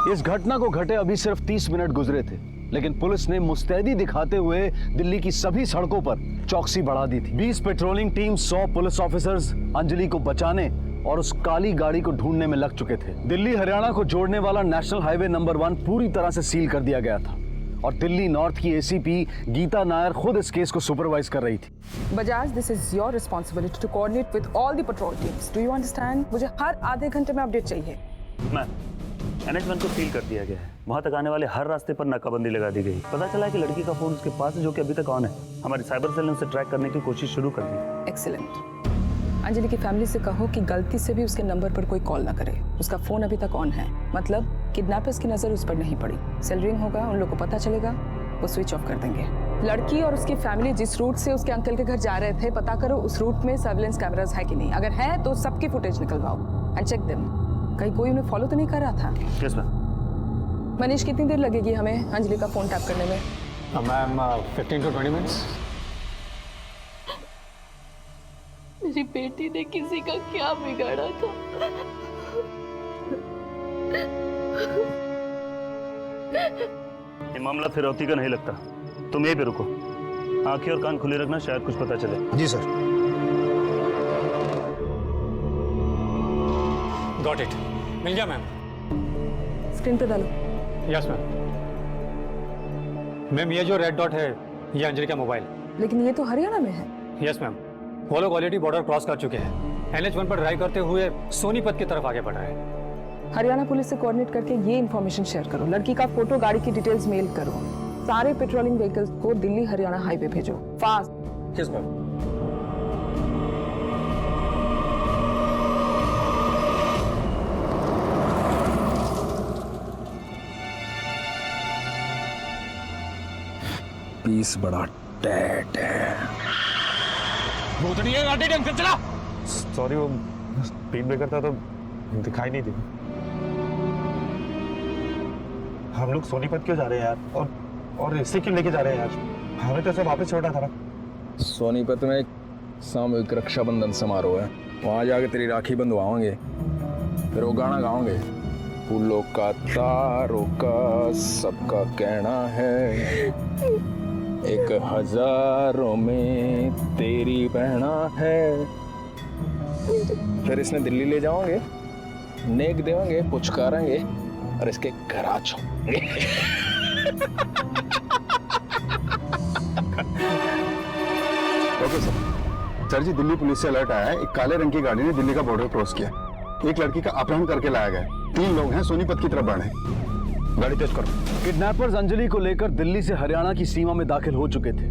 इस घटना को घटे अभी सिर्फ 30 मिनट गुजरे थे, लेकिन पुलिस ने मुस्तैदी दिखाते हुए दिल्ली की सभी सड़कों पर चौकसी बढ़ा दी थी। 20 patrolling team, 100 police officers Anjali को बचाने और उस काली गाड़ी को ढूंढने में लग चुके थे। दिल्ली हरियाणा को जोड़ने वाला नेशनल हाईवे नंबर 1 पूरी तरह से सील कर दिया गया था और दिल्ली नॉर्थ की एसीपी गीता नायर खुद इस केस को सुपरवाइज कर रही थी। Bajaj, this is your responsibility to coordinate with all the patrol teams. Do you understand? मुझे हर आधे घंटे में अपडेट चाहिए। मैम, NH1 को सील कर दिया गया है। वहां तक आने वाले हर रास्ते पर नाकाबंदी लगा दी गई। पता चला है कि लड़की का फोन उसके पास है, जो कि अभी तक ऑन है। हमारी साइबर सेल ने उसे ट्रैक करने की कोशिश शुरू कर दी। एक्सीलेंट। अंजलि की फैमिली से कहो कि गलती से भी उसके नंबर पर कोई कॉल ना करे। उसका फोन अभी तक ऑन है, मतलब किडनैपर्स की नजर उस पर नहीं पड़ी। सेल रिंग होगा, उन लोगों को पता चलेगा, वो स्विच ऑफ कर देंगे। लड़की और उसकी फैमिली जिस रूट से उसके अंकल के घर जा रहे थे, पता करो उस रूट में सर्विलेंस कैमरास है कि नहीं। अगर है तो सबकी फुटेज निकलवाओ एंड चेक देम। कहीं कोई उन्हें फॉलो तो नहीं कर रहा था? Yes ma'am. मनीष, कितनी देर लगेगी हमें अंजलि का फोन टैप करने में? Ma'am 15 to 20 minutes. मेरी बेटी ने किसी का क्या बिगाड़ा था? ये मामला फिरौती का नहीं लगता। तुम यहीं पे रुको, आंखें और कान खुले रखना, शायद कुछ पता चले। जी सर। गॉट इट, मिल गया मैम। स्क्रीन पे डालो। Yes ma'am. मैम, ये जो रेड डॉट है, ये अंजलि का मोबाइल। लेकिन ये तो हरियाणा में है। यस मैम, वो लोग ऑलरेडी बॉर्डर क्रॉस कर चुके हैं। NH1 पर ड्राइव करते हुए सोनीपत की तरफ आगे बढ़ रहे हैं। हरियाणा पुलिस से कोऑर्डिनेट करके ये इन्फॉर्मेशन शेयर करो। लड़की का फोटो, गाड़ी की डिटेल्स मेल करो। सारे पेट्रोलिंग व्हीकल्स को दिल्ली हरियाणा हाईवे भेजो, फास्ट। Yes ma'am. पीस बड़ा टैट है। भूतनी है गाड़ी, ढंग से चला। सॉरी, वो स्पीड ब्रेकर था तो दिखाई नहीं दी। हम लोग सोनीपत क्यों जा रहे हैं यार? और इसे क्यों लेके जा रहे हैं यार? हमें तो ऐसे वापस छोड़ा था ना। सोनीपत में एक सामूहिक रक्षाबंधन समारोह है, वहां जाके तेरी राखी बंधवाओगे, फिर वो गाना गाओगे, फूलों का तारों का सबका कहना है, एक हजारों में तेरी बहना है। फिर इसने दिल्ली ले जाओगे, नेक देंगे, पुचकारेंगे और इसके घर आ छोड़ेंगे। ओके सर जी, दिल्ली पुलिस से अलर्ट आया है, एक काले रंग की गाड़ी ने दिल्ली का बॉर्डर क्रॉस किया। एक लड़की का अपहरण करके लाया गया। 3 लोग हैं, सोनीपत की तरफ बढ़े। गाड़ी तेज करो। किडनैपर्स अंजलि को लेकर दिल्ली से हरियाणा की सीमा में दाखिल हो चुके थे,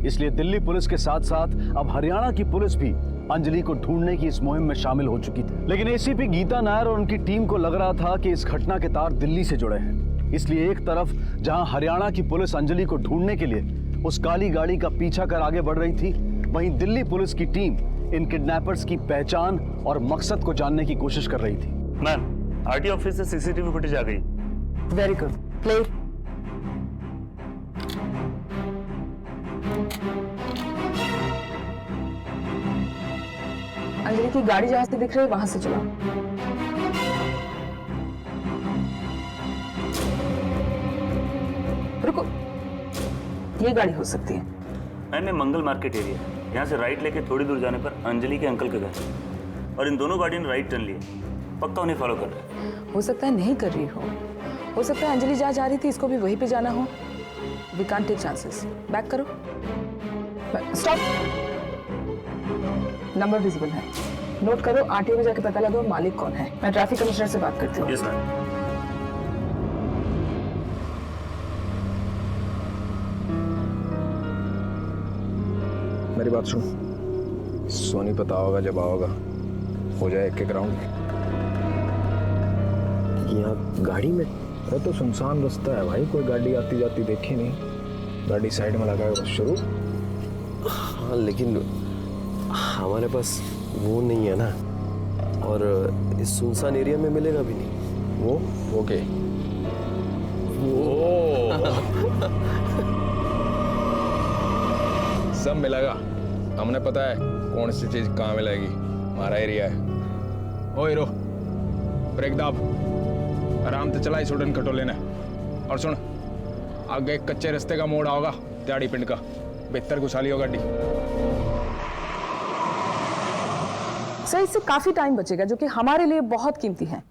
इसलिए दिल्ली पुलिस के साथ साथ अब हरियाणा की पुलिस भी अंजलि को ढूंढने की इस मुहिम में शामिल हो चुकी थी। लेकिन एसीपी गीता नायर और उनकी टीम को लग रहा था कि इस घटना के तार दिल्ली से जुड़े हैं, इसलिए एक तरफ जहां हरियाणा की पुलिस अंजलि को ढूंढने के लिए उस काली गाड़ी का पीछा कर आगे बढ़ रही थी, वहीं दिल्ली पुलिस की टीम इन किडनैपर्स की पहचान और मकसद को जानने की कोशिश कर रही थी। मैम, RT ऑफिस से CCTV फुटेज आ गई। Very good, play. अंजलि की गाड़ी जहां से दिख रही है वहां से चलाओ। रुको, ये गाड़ी हो सकती है। मैम, ये मंगल मार्केट एरिया, यहाँ से राइट लेके थोड़ी दूर जाने पर अंजलि के अंकल का घर, और इन दोनों गाड़ियों ने राइट टर्न लिया। पक्का उन्हें फॉलो कर रहे हैं। हो सकता है नहीं कर रही हो सकता है अंजलि जहाँ जा रही थी इसको भी वहीं पे जाना हो। We can't take chances. Back करो, स्टॉप। नंबर विजिबल है, नोट करो। RTO में जाके पता लगाओ मालिक कौन है। मैं ट्रैफिक कमिश्नर से बात करती हूँ। Yes ma'am. मेरी बात सुन, सोनीपत आओगा जब आओगा, हो जाए एक राउंड। यहाँ गाड़ी में अरे तो सुनसान रास्ता है भाई, कोई गाड़ी आती जाती देखी नहीं। गाड़ी साइड में लगा बस शुरू। हाँ, लेकिन हमारे पास वो नहीं है ना, और इस सुनसान एरिया में मिलेगा भी नहीं। वो ओके वो सब मिलेगा, हमने पता है कौन सी चीज कहाँ मिलेगी। हमारा एरिया है। ओ हीरो, ब्रेक दाब, आराम से चला स्टूडेंट कटोले ने। और सुन, आगे एक कच्चे रास्ते का मोड़ आओगा त्याड़ी पिंड का, बेहतर घुसा लियो गाड़ी। सर इससे काफी टाइम बचेगा जो कि हमारे लिए बहुत कीमती है।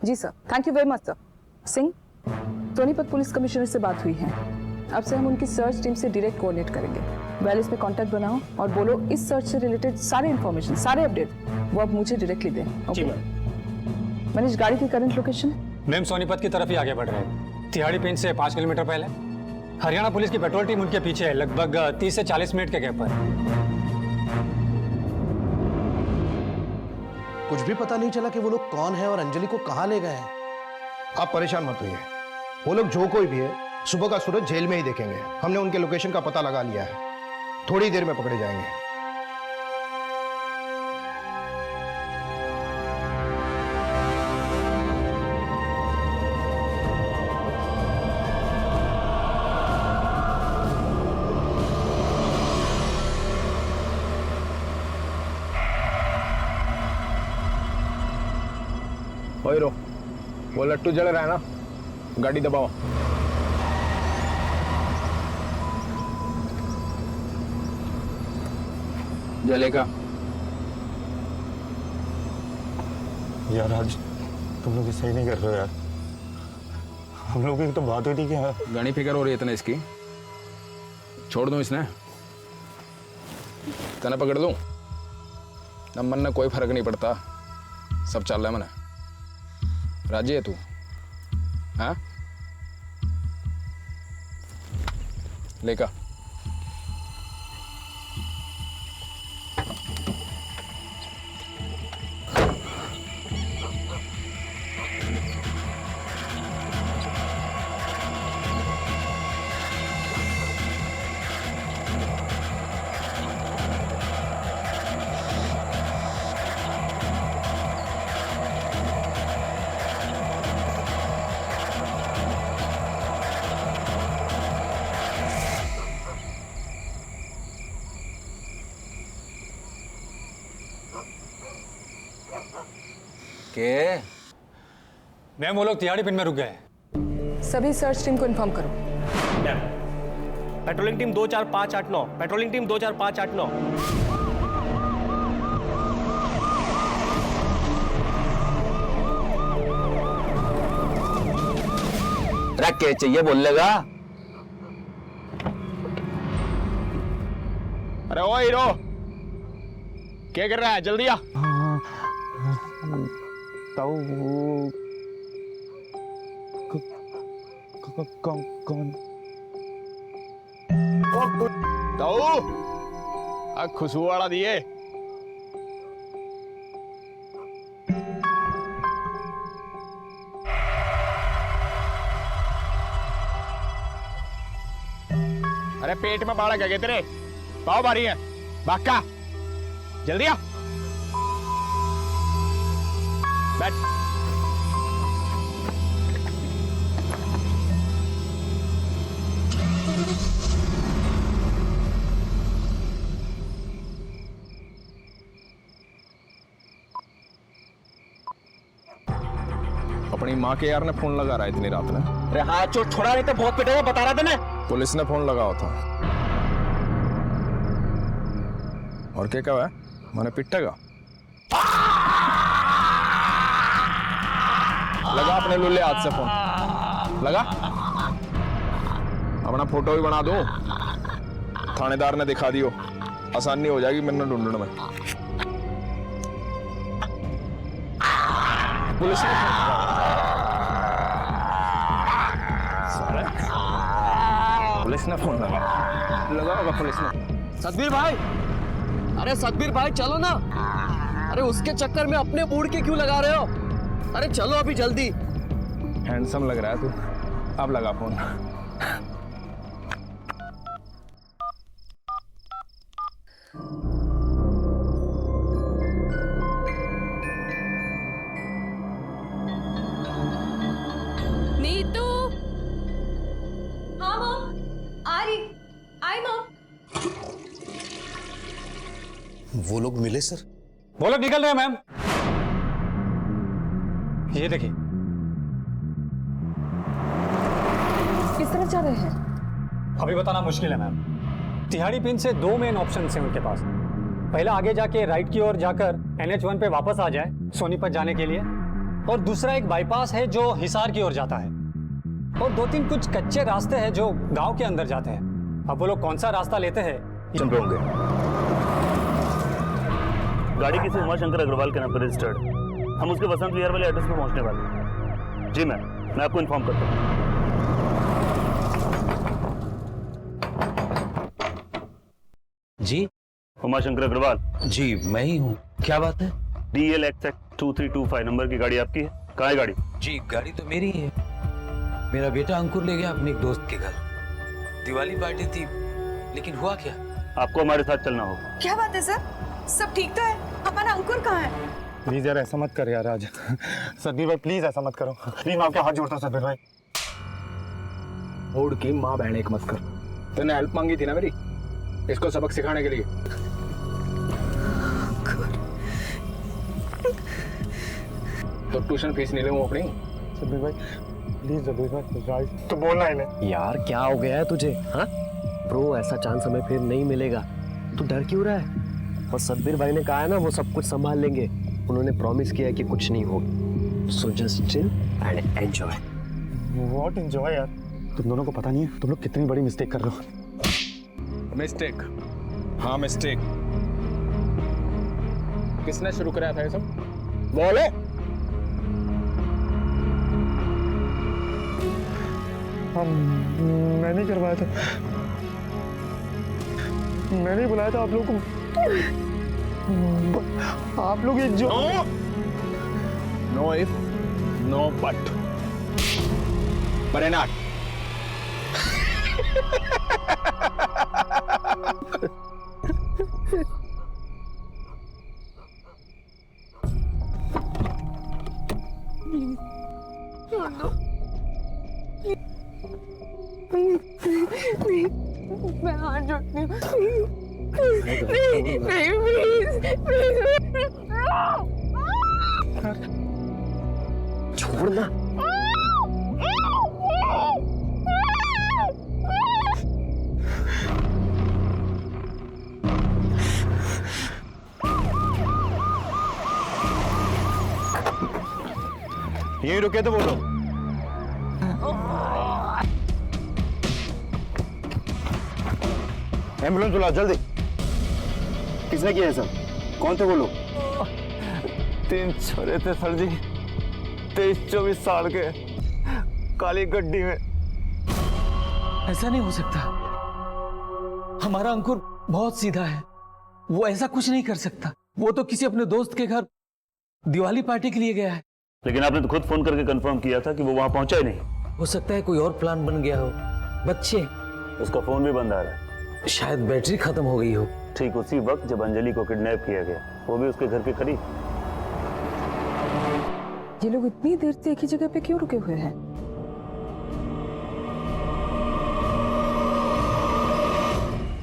जी sir, thank you very much sir. Singh, Sonipat police commissioner से बात हुई है, अब से हम उनकी सर्च टीम से डायरेक्ट कोऑर्डिनेट करेंगे। वेल इसमें कांटेक्ट बनाओ और बोलो इस सर्च से रिलेटेड सारे इन्फॉर्मेशन, सारे अपडेट वो अब मुझे डायरेक्टली दें। ओके मनीष, गाड़ी की करंट लोकेशन? मैम सोनीपत की तरफ ही आगे बढ़ रहे हैं, तिहाड़ी पिंड से 5 किलोमीटर पहले। हरियाणा पुलिस की पेट्रोल टीम उनके पीछे है, लगभग 30 से 40 मिनट के गैप पर। कुछ भी पता नहीं चला कि वो लोग कौन है और अंजलि को कहां ले गए हैं। आप परेशान मत होइए, वो लोग जो कोई भी है सुबह का सूरज जेल में ही देखेंगे। हमने उनके लोकेशन का पता लगा लिया है, थोड़ी देर में पकड़े जाएंगे। ओए रो, वो लट्टू जल रहा है ना, गाड़ी दबाओ। जलेगा यार आज तुम लोग सही नहीं कर रहे हो यार। हम लोगों की तो बात हुई थी कि घनी फिक्र हो रही है इतने इसकी, छोड़ दूं इसने, तने पकड़ दूं न मन में कोई फर्क नहीं पड़ता, सब चल रहा है मैंने। राजी है तू? हाँ लेका के? मैम वो लोग तिहाड़ी पिंड में रुक गए। सभी सर्च टीम को इन्फॉर्म करो। Patrolling team 24589, patrolling team 24589। रख के चाहिए बोल लेगा। अरे ओ हीरो, क्या कर रहा है? जल्दी आ। कौन? खुशबू वाला दिए। अरे पेट में बाड़ा क्या तेरे? पाव भारी है, बाका जल्दी आ, बैठ। अपनी माँ के यार ने फोन लगा रहा है इतनी रात में। अरे हाँ चोट छोड़ा नहीं तो बहुत पिटेगा, बता रहा था मैं। पुलिस ने फोन लगाया था और क्या कहा है? मैंने पिटेगा। लगा अपने लुल्ले हाथ से फोन लगा, अपना फोटो भी बना दूं, थानेदार ने दिखा दियो, आसानी हो जाएगी मैंने ढूंढने में। पुलिस ने फोन लगा होगा पुलिस ने। सतबीर भाई, अरे सतबीर भाई चलो ना, अरे उसके चक्कर में अपने मूड के क्यों लगा रहे हो? अरे चलो अभी जल्दी। हैंडसम लग रहा है तू, अब लगा फोन। नीतू, हाँ मॉम, आ रही, आई मॉम। वो लोग मिले सर? वो लोग निकल रहे हैं मैम, ये देखिए किस तरफ जा रहे हैं? अभी बताना मुश्किल है मैम। तिहाड़ी पिन से 2 मेन ऑप्शन हैं उनके पास। पहला आगे जाके राइट की ओर जाकर NH1 पे वापस आ जाए सोनीपत जाने के लिए, और दूसरा एक बाईपास है जो हिसार की ओर जाता है, और 2-3 कुछ कच्चे रास्ते हैं जो गांव के अंदर जाते हैं। अब वो लोग कौन सा रास्ता लेते हैं चल होंगे। गाड़ी किसी उमाशंकर अग्रवाल के नाम पर रजिस्टर्ड। हम उसके वसंत विहार वाले एड्रेस पर पहुंचने वाले हैं। जी मैम, मैं आपको इन्फॉर्म करता हूँ। जी उमाशंकर अग्रवाल। जी मैं ही हूँ, क्या बात है? DLXX 2325 नंबर की गाड़ी आपकी है? कहाँ है गाड़ी? जी गाड़ी तो मेरी ही है। मेरा बेटा अंकुर ले गया अपने एक दोस्त के घर। दिवाली पार्टी थी, लेकिन हुआ क्या? आपको हमारे साथ चलना होगा। क्या बात है सर? सब ठीक तो है? हमारा अंकुर कहाँ है? प्लीज यार ऐसा मत कर यार आज। सदबीर भाई प्लीज ऐसा मत करो, प्लीज मैं आपके हाथ जोड़ता हूँ सदबीर भाई। मूड की माँ बहन एक मत कर। तूने हेल्प मांगी थी ना मेरी, इसको सबक सिखाने के लिए। तो ट्यूशन फीस नहीं लूँ अपनी। सदबीर भाई प्लीज, सदबीर भाई तो बोलना है यार क्या हो गया है तुझे? हाँ ब्रो, ऐसा चांस हमें फिर नहीं मिलेगा। तू डर क्यों रहा है? और सदबीर भाई ने कहा है ना वो सब कुछ संभाल लेंगे। उन्होंने प्रॉमिस किया है कि कुछ नहीं होगा। So just chill and enjoy. What enjoy यार? तुम दोनों को पता नहीं है तुम लोग कितनी बड़ी मिस्टेक कर रहे हो। मिस्टेक? हाँ मिस्टेक। किसने शुरू कराया था ये सब? बोले। मैंने करवाया था, मैंने बुलाया था आप लोगों को। आप लोग एक जो no if no but, but मैं हाथ जोड़ती हूँ। नहीं प्लीज छोड़ना। यहीं रुके तो बोलो। एम्बुलेंस बुला जल्दी। किसने किया है सर? कौन थे वो लोग? 3 छोरे थे सर जी, 23-24 साल के, काली गड्डी में। ऐसा नहीं हो सकता। हमारा अंकुर बहुत सीधा है, वो ऐसा कुछ नहीं कर सकता। वो तो किसी अपने दोस्त के घर दिवाली पार्टी के लिए गया है। लेकिन आपने तो खुद फोन करके कंफर्म किया था कि वो वहां पहुंचा ही नहीं। हो सकता है कोई और प्लान बन गया हो। बच्चे, उसका फोन भी बंद आ रहा है। शायद बैटरी खत्म हो गई हो। ठीक उसी वक्त जब अंजलि को किडनैप किया गया, वो भी उसके घर के करीब। ये लोग इतनी देर से एक ही जगह पे क्यों रुके हुए हैं?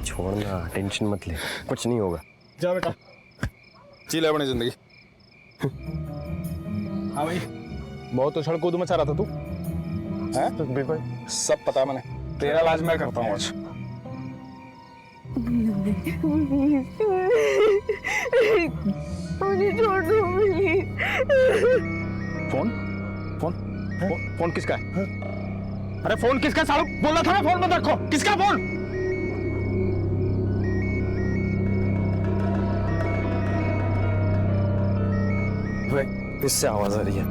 छोड़ना, टेंशन मत ले, कुछ नहीं होगा। जा बेटा, जी ले अपनी जिंदगी। हाँ भाई, बहुत उछल कूद मचा रहा था तू, हैं? सदबीर भाई सब पता है मैंने। तेरा इलाज मैं करता हूँ आज। मुझे छोड़ दो please. Phone phone phone phone किसका है? अरे फोन किसका है? सालों बोला था ना फोन मत रखो। किसका फोन? किससे आवाज आ रही है?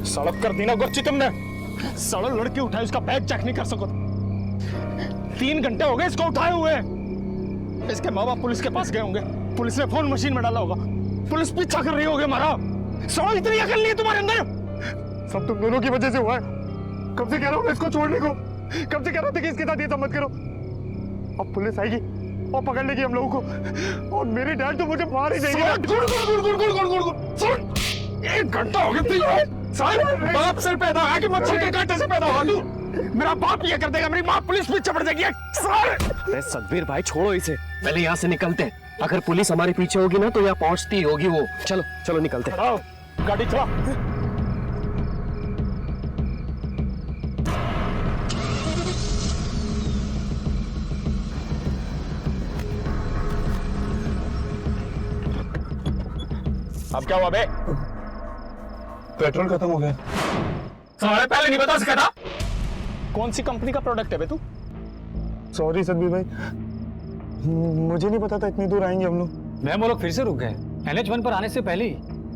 सड़क कर दी ना गुरची तुमने। सालों लड़की उठाई, उसका बैग चेक नहीं कर सको। 3 घंटे हो गए इसको उठाए हुए। इसके माँ बाप पुलिस के पास गए होंगे, पुलिस ने फोन मशीन में डाला होगा, पुलिस पीछा कर रही होगी हमारा। सालों इतनी अकल नहीं है तुम्हारे अंदर। सब तुम दोनों की वजह से हुआ है। कब से कह रहा हूँ इसको छोड़ने को, कब से कह रहा था कि इसके साथ ये सब मत करो। अब पुलिस आएगी और पकड़ लेगी हम लोगों को, और मेरी डैड तो मुझे मार ही देगी। 1 घंटा हो गया। बाप से पैदा हुआ कि मच्छर के कांटे से पैदा हुआ तू? मेरा बाप ये कर देगा, मेरी माँ पुलिस पीछे पड़ जाएगी। अरे सदबीर भाई छोड़ो इसे, पहले यहाँ से निकलते हैं। अगर पुलिस हमारे पीछे होगी ना तो यहाँ पहुँचती होगी वो। चलो चलो निकलते हैं। गाड़ी चला। अब क्या हुआ बे? पेट्रोल खत्म हो गया। साले पहले नहीं बता सका था? कौन सी कंपनी का प्रोडक्ट है बे तू? सॉरी सतबीर भाई, मुझे नहीं पता था इतनी दूर आएंगे हम लोग। मैम वो लोग फिर से रुक गए। NH1 पर आने से पहले ही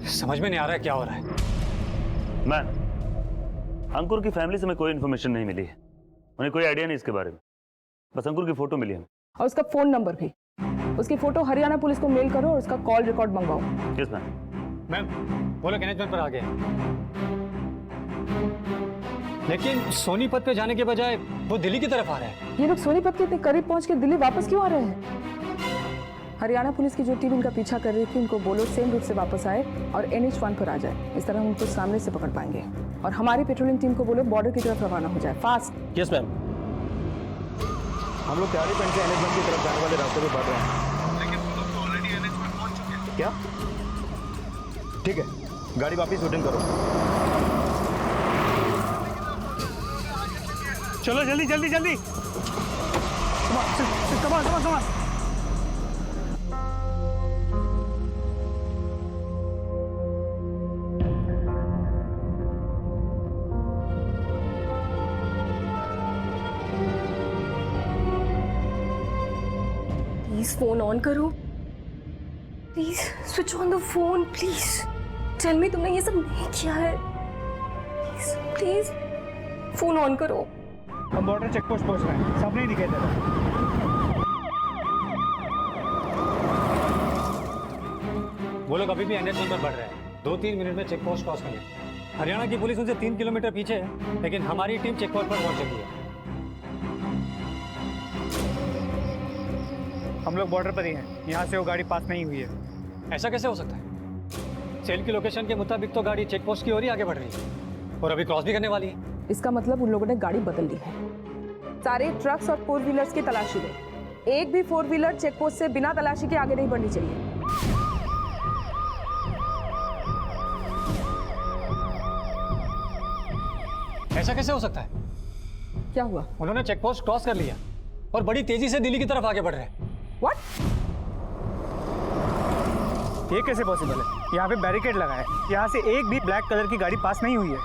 समझ में नहीं आ रहा है क्या हो रहा है। मैम, अंकुर की फैमिली से हमें कोई इन्फॉर्मेशन नहीं मिली है। उन्हें कोई आइडिया नहीं इसके बारे में, बस अंकुर की फोटो मिली है। और उसका फोन नंबर भी। उसकी फोटो हरियाणा पुलिस को मेल करो और उसका कॉल रिकॉर्ड मंगवाओ। Yes ma'am. मैम वो लोग NH1 पर आ गए, लेकिन सोनीपत पे जाने के बजाय वो दिल्ली की तरफ आ रहा है। ये लोग सोनीपत के इतने करीब पहुंच के दिल्ली वापस क्यों आ रहे हैं? हरियाणा पुलिस की जो टीम इनका पीछा कर रही थी, उनको बोलो सेम रूट से वापस आए और NH1 पर आ जाए। इस तरह हम उनको सामने से पकड़ पाएंगे। और हमारी पेट्रोलिंग टीम को बोलो बॉर्डर की तरफ रवाना हो जाए, फास्ट। Yes ma'am. हम लोग तैयारी पहन के NH1 की तरफ जाने वाले रास्ते पे बढ़ रहे हैं। लेकिन वो लोग तो ऑलरेडी NH1 पहुंच चुके हैं। क्या? ठीक है, गाड़ी वापस रिटर्न करो। चलो जल्दी जल्दी जल्दी। कमाल। प्लीज फोन ऑन करो। Please switch on the phone. Please tell me तुमने ये सब नहीं किया है। प्लीज प्लीज फोन ऑन करो। हम बॉर्डर चेक पोस्ट पहुंच रहे हैं, सामने ही दिखाई दे रहा है। वो लोग अभी भी NH1 पर बढ़ रहे हैं। 2-3 मिनट में चेक पोस्ट क्रॉस कर लेंगे। हरियाणा की पुलिस उनसे 3 किलोमीटर पीछे है, लेकिन हमारी टीम चेक पोस्ट पर पहुंच चुकी है। हम लोग बॉर्डर पर ही हैं, यहाँ से वो गाड़ी पास नहीं हुई है। ऐसा कैसे हो सकता है? सेल की लोकेशन के मुताबिक तो गाड़ी चेक पोस्ट की ओर ही आगे बढ़ रही है और अभी क्रॉस भी करने वाली है। इसका मतलब उन लोगों ने गाड़ी बदल ली है। सारे ट्रक्स और 4 व्हीलर्स की तलाशी लो। एक भी 4 व्हीलर चेक पोस्ट से बिना तलाशी के आगे नहीं बढ़नी चाहिए। ऐसा कैसे हो सकता है? क्या हुआ? उन्होंने चेक पोस्ट क्रॉस कर लिया और बड़ी तेजी से दिल्ली की तरफ आगे बढ़ रहे हैं। What? ये कैसे पॉसिबल है? यहाँ पे बैरिकेड लगा है, यहाँ से एक भी ब्लैक कलर की गाड़ी पास नहीं हुई है।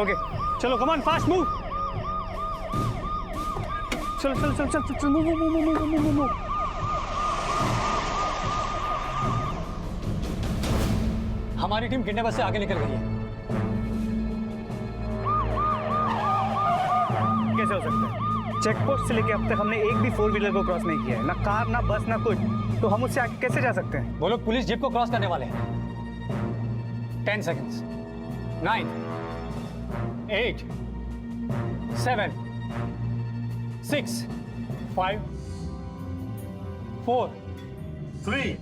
ओके, चलो कम ऑन, फास्ट मूव। चलो चलो चलो चलो चलो, मूव। हमारी टीम किडनैपर से आगे निकल गई है। कैसे हो सकता है? चेक पोस्ट से लेके अब तक हमने एक भी 4 व्हीलर को क्रॉस नहीं किया है, ना कार ना बस ना कुछ। तो हम उससे आगे कैसे जा सकते हैं? वो लोग पुलिस जीप को क्रॉस करने वाले हैं। 10 सेकंड्स। 9, 8, 7, 6, 5, 4, 3।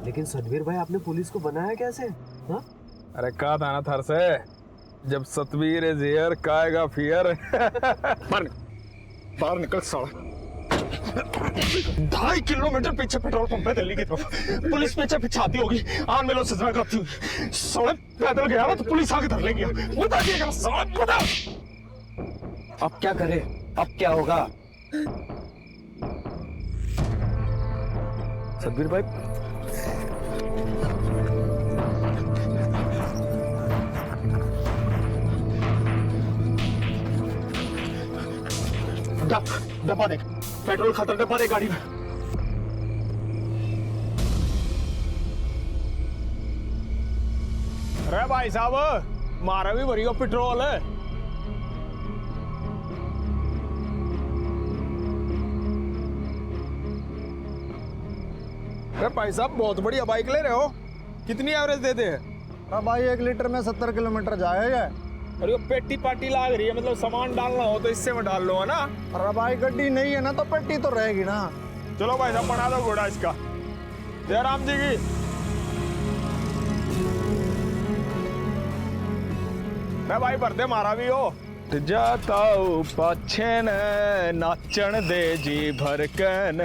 लेकिन सतबीर भाई, आपने पुलिस को बनाया कैसे? हाँ? अरे कहा था ना थर से, जब सतबीर इज हियर काएगा फियर। बाहर निकल साला। 2.5 किलोमीटर पीछे पेट्रोल पंप है दिल्ली की तरफ। पुलिस पीछे पीछे आती होगी, आन में लो सजा करती हुई। साले पैदल गया ना तो पुलिस आके धर लेगी। बताइएगा साला, बता। अब क्या करें? अब क्या होगा? सतबीर भाई, डब्बा देख, पेट्रोल खत्म, डब्बा देख गाड़ी में। अरे भाई साहब, मारा भी भरी पेट्रोल है। अरे भाई साहब, बहुत बढ़िया बाइक ले रहे हो। कितनी एवरेज देते हैं? भाई 1 लीटर में 70 किलोमीटर जाएगा। अरे वो पेटी पार्टी लाग रही है, मतलब सामान डालना हो तो इससे में डाल लो, है ना? अरे भाई गड्डी नहीं है ना तो पेटी तो रहेगी ना। चलो भाई साहब, बना दो घोड़ा इसका। जयराम जी की। मैं भाई भरते मारा भी हो, हट जाता पाछे न नाचन दे जी भरकन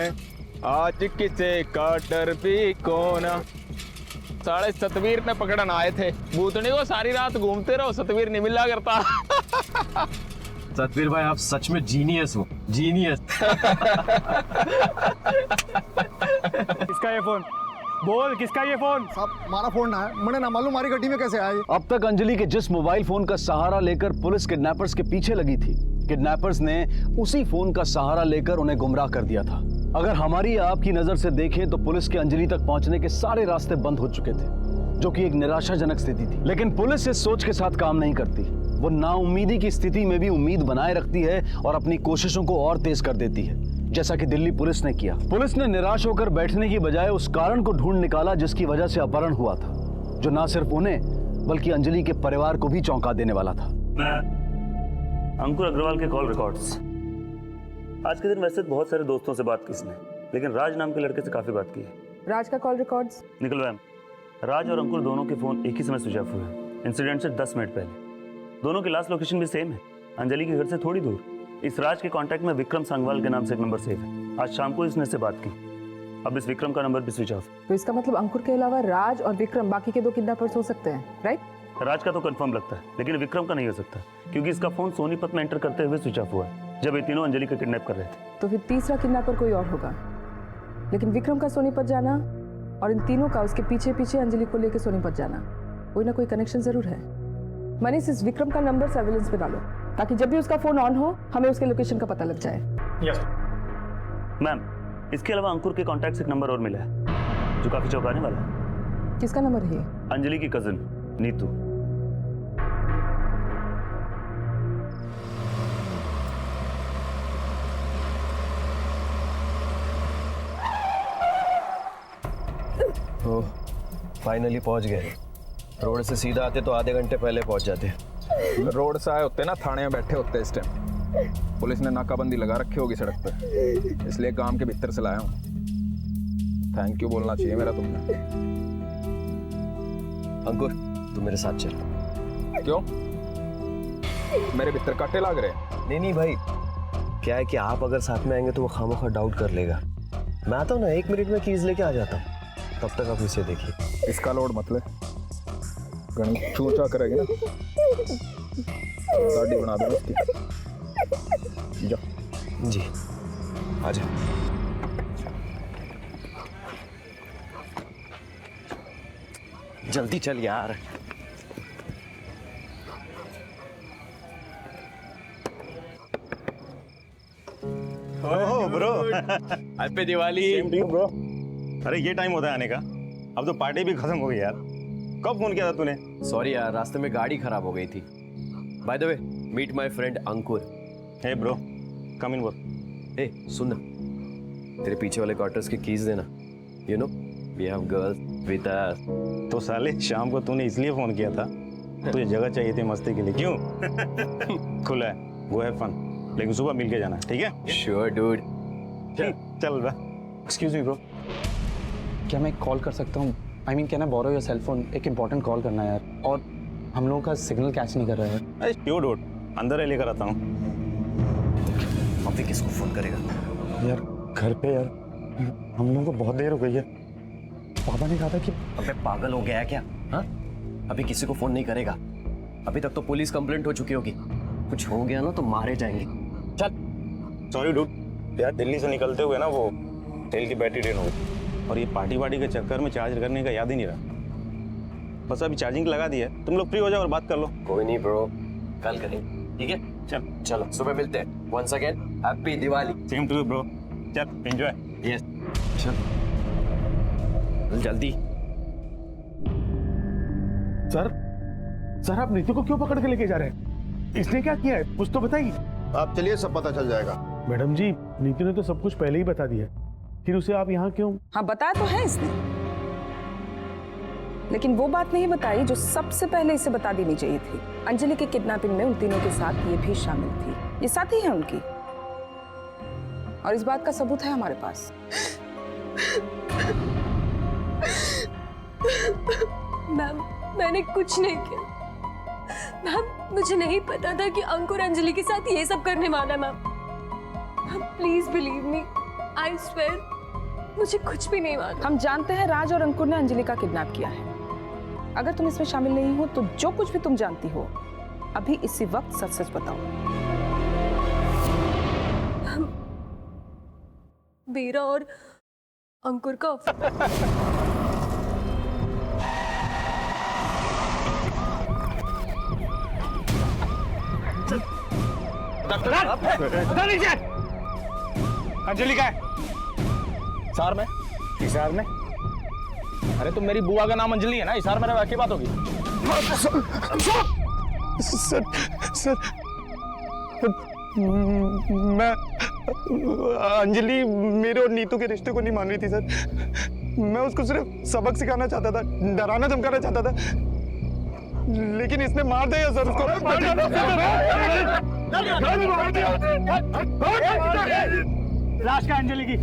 आज किसे का डर भी कौन। साढ़े सतवीर ने पकड़न आए थे, भूतनी को सारी रात घूमते रहो, सतवीर नहीं मिला करता। सतवीर भाई आप सच में जीनियस हो, जीनियस। किसका ये फोन? बोल किसका ये फोन? साहब मारा फोन ना है, मैंने ना मालूम हमारी गड्डी में कैसे आए। अब तक अंजलि के जिस मोबाइल फोन का सहारा लेकर पुलिस किडनैपर्स के पीछे लगी थी, किडनैपर्स ने उसी फोन का सहारा लेकर उन्हें गुमराह कर दिया था। अगर हमारी आपकी नजर से देखें तो पुलिस के अंजलि तक पहुंचने के सारे रास्ते बंद हो चुके थे, जो कि एक निराशाजनक स्थिति थी। लेकिन पुलिस इस सोच के साथ काम नहीं करती। वो नाउम्मीदी की स्थिति में भी उम्मीद बनाए रखती है और अपनी कोशिशों को और तेज कर देती है, जैसा कि दिल्ली पुलिस ने किया। पुलिस ने निराश होकर बैठने की बजाय उस कारण को ढूंढ निकाला जिसकी वजह से अपहरण हुआ था, जो ना सिर्फ उन्हें बल्कि अंजलि के परिवार को भी चौंका देने वाला था। अंकुर अग्रवाल के कॉल रिकॉर्ड्स। आज के दिन वैसे बहुत सारे दोस्तों से बात की इसने, लेकिन राज नाम के लड़के से काफी बात की है। राज का कॉल रिकॉर्ड्स निकल मैम, राज और अंकुर दोनों के फोन एक ही समय स्विच ऑफ हुए, इंसिडेंट से 10 मिनट पहले। दोनों की लास्ट लोकेशन भी सेम है, अंजलि के घर से थोड़ी दूर। इस राज के कांटेक्ट में विक्रम सांगवाल के नाम से एक नंबर सेव है। आज शाम को इसने से बात की, अब इस विक्रम का नंबर भी स्विच ऑफ। तो इसका मतलब अंकुर के अलावा राज और विक्रम बाकी के 2 किडनैपर्स हो सकते हैं, राइट? राज का तो कंफर्म लगता है, लेकिन विक्रम का नहीं हो सकता, क्योंकि इसका फोन सोनीपत में एंटर करते हुए स्विच ऑफ हुआ है, जब ये तीनों अंजलि को किडनैप कर रहे थे। तो फिर तीसरा किडनैपर कोई और होगा, लेकिन विक्रम का सोनीपत जाना और इन तीनों का उसके पीछे पीछे अंजलि को लेकर सोनीपत जाना, कोई ना कोई कनेक्शन जरूर है। मनीष, इस विक्रम का नंबर सर्विलेंस पे डालो, ताकि जब भी उसका फोन ऑन हो हमें उसके लोकेशन का पता लग जाए। यस मैम, इसके अलावा अंकुर के कॉन्टैक्ट से एक नंबर और मिला है, जो काफी चौंकाने वाला है। किसका नंबर है? अंजलि की कजिन नीतू। ओह, फाइनली पहुंच गए। रोड से सीधा आते तो आधे घंटे पहले पहुंच जाते। रोड से आए होते ना, थाने में बैठे होते इस टाइम। पुलिस ने नाकाबंदी लगा रखी होगी सड़क पे, इसलिए काम के भीतर से लाया हूँ। थैंक यू बोलना चाहिए मेरा तुमने। अंकुर तू मेरे साथ चल। क्यों? मेरे भीतर कांटे लग रहे? नहीं भाई, क्या है कि आप अगर साथ में आएंगे तो वो खामोखा डाउट कर लेगा। मैं आता हूँ ना, 1 मिनट में कीज लेके आ जाता हूँ, तब तक आप इसे देखिए। इसका लोड मत ले, गणेश चूचा करेगी ना, गाड़ी बना दो उसकी। जा जी, आ जा। जल्दी चल यार। Oh bro, happy Diwali. Same to you bro. अरे ये टाइम होता है आने का, अब तो पार्टी भी खत्म हो गई यार। कब फोन किया था तूने? सॉरी यार, रास्ते में गाड़ी खराब हो गई थी। By the way, meet my friend Ankur. Hey bro, come in work. ए सुन ना, तेरे पीछे वाले क्वार्टर्स की कीज देना। You know we have girls with us. तो साले शाम को तूने इसलिए फोन किया था, तुझे जगह चाहिए थी मस्ती के लिए, क्यों? खुला है, वो है फन, लेकिन सुबह मिल के जाना, ठीक है? Sure dude. चल बा। एक्सक्यूज मी ब्रो, क्या मैं कॉल कर सकता हूँ? I mean can I borrow your cell phone? एक इंपॉर्टेंट कॉल करना है यार, और हम लोगों का सिग्नल कैच नहीं कर रहा है। अरे श्योर डूड, अंदर है, लेकर आता हूँ। अभी किसको फोन करेगा यार? घर पे यार, हम लोगों को बहुत देर हो गई है। पापा ने कहा था कि... अबे पागल हो गया है क्या? हाँ, अभी किसी को फोन नहीं करेगा। अभी तक तो पुलिस कंप्लेंट हो चुकी होगी, कुछ हो गया ना तो मारे जाएंगे। चल। सॉरी डूड, यार दिल्ली से निकलते हुए ना वो तेल की बैटरी ड्रेन हो गई, और ये पार्टी वार्टी के चक्कर में चार्ज करने का याद ही नहीं रहा। बस अभी चार्जिंग लगा दी है, तुम लोग फ्री हो जाओ और बात कर लो। कोई नहीं ब्रो, कल करेंगे, ठीक है? चलो सुबह मिलते हैं। Once again happy Diwali. Same to you bro. चल एंजॉय। यस चल जल्दी। सर आप नीतू को क्यों पकड़ के लेके जा रहे हैं? इसने क्या किया है, कुछ तो बताइए। आप चलिए, सब पता चल जाएगा। मैडम जी, नीतू ने तो सब कुछ पहले ही बता दिया, फिर उसे आप यहाँ क्यों? हाँ बताया तो है इसने, लेकिन वो बात नहीं बताई जो सबसे पहले इसे बता देनी चाहिए थी। अंजलि के किडनैपिंग में उन तीनों के साथ ये भी शामिल थी, ये साथी है उनकी, और इस बात का सबूत है हमारे पास। मैम, मैंने कुछ नहीं किया, मैम मुझे नहीं पता था कि अंकुर अंजलि के साथ ये सब करने वाला है ma'am. Please believe me, I swear मुझे कुछ भी नहीं मालूम। हम जानते हैं राज और अंकुर ने अंजलि का किडनैप किया है। अगर तुम इसमें शामिल नहीं हो तो जो कुछ भी तुम जानती हो अभी इसी वक्त सच सच बताओ। मेरा और अंकुर का अंजलि का है हिसार में। हिसार में? अरे तुम मेरी बुआ का नाम अंजलि है ना, हिसार में रहो क्या बात होगी? सर सर मैं अंजलि मेरे और नीतू के रिश्ते को नहीं मान रही थी सर। मैं उसको सिर्फ सबक सिखाना चाहता था, डराना धमकाना चाहता था, लेकिन इसने मार दिया सर उसको। लाश का अंजलि की।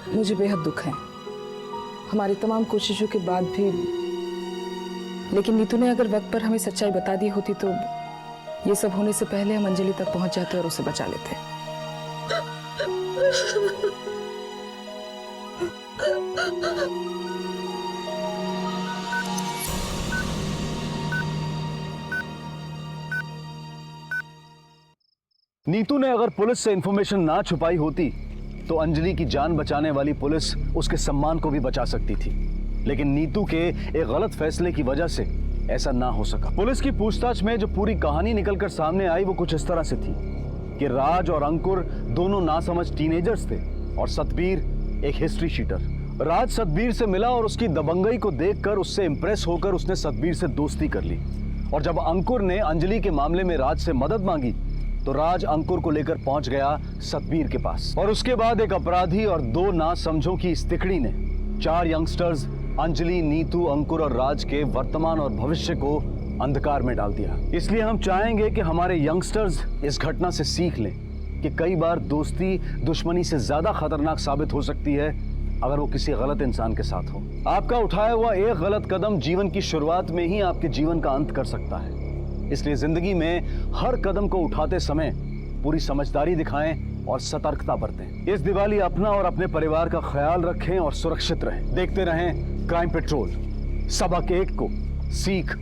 मुझे बेहद दुख है हमारी तमाम कोशिशों के बाद भी, लेकिन नीतू ने अगर वक्त पर हमें सच्चाई बता दी होती तो ये सब होने से पहले हम अंजलि तक पहुंच जाते और उसे बचा लेते। नीतू ने अगर पुलिस से इंफॉर्मेशन ना छुपाई होती तो अंजलि की जान बचाने वाली पुलिस उसके सम्मान को भी बचा सकती थी, लेकिन नीतू के एक गलत फैसले की वजह से ऐसा ना हो सका। पुलिस की पूछताछ में जो पूरी कहानी निकलकर सामने आई वो कुछ इस तरह से थी कि राज और अंकुर दोनों नासमझ टीनेजर्स थे और सतबीर एक हिस्ट्री शीटर। राज सतबीर से मिला और उसकी दबंगई को देखकर उससे इंप्रेस होकर उसने सतबीर से दोस्ती कर ली, और जब अंकुर ने अंजलि के मामले में राज से मदद मांगी तो राज अंकुर को लेकर पहुंच गया सतबीर के पास, और उसके बाद एक अपराधी और दो नासमझों की इस तिकड़ी ने 4 यंगस्टर्स अंजलि, नीतू, अंकुर और राज के वर्तमान और भविष्य को अंधकार में डाल दिया। इसलिए हम चाहेंगे कि हमारे यंगस्टर्स इस घटना से सीख लें कि कई बार दोस्ती दुश्मनी से ज्यादा खतरनाक साबित हो सकती है अगर वो किसी गलत इंसान के साथ हो। आपका उठाया हुआ एक गलत कदम जीवन की शुरुआत में ही आपके जीवन का अंत कर सकता है। इसलिए जिंदगी में हर कदम को उठाते समय पूरी समझदारी दिखाएं और सतर्कता बरतें। इस दिवाली अपना और अपने परिवार का ख्याल रखें और सुरक्षित रहें। देखते रहें क्राइम पेट्रोल। सबक 1 को सीख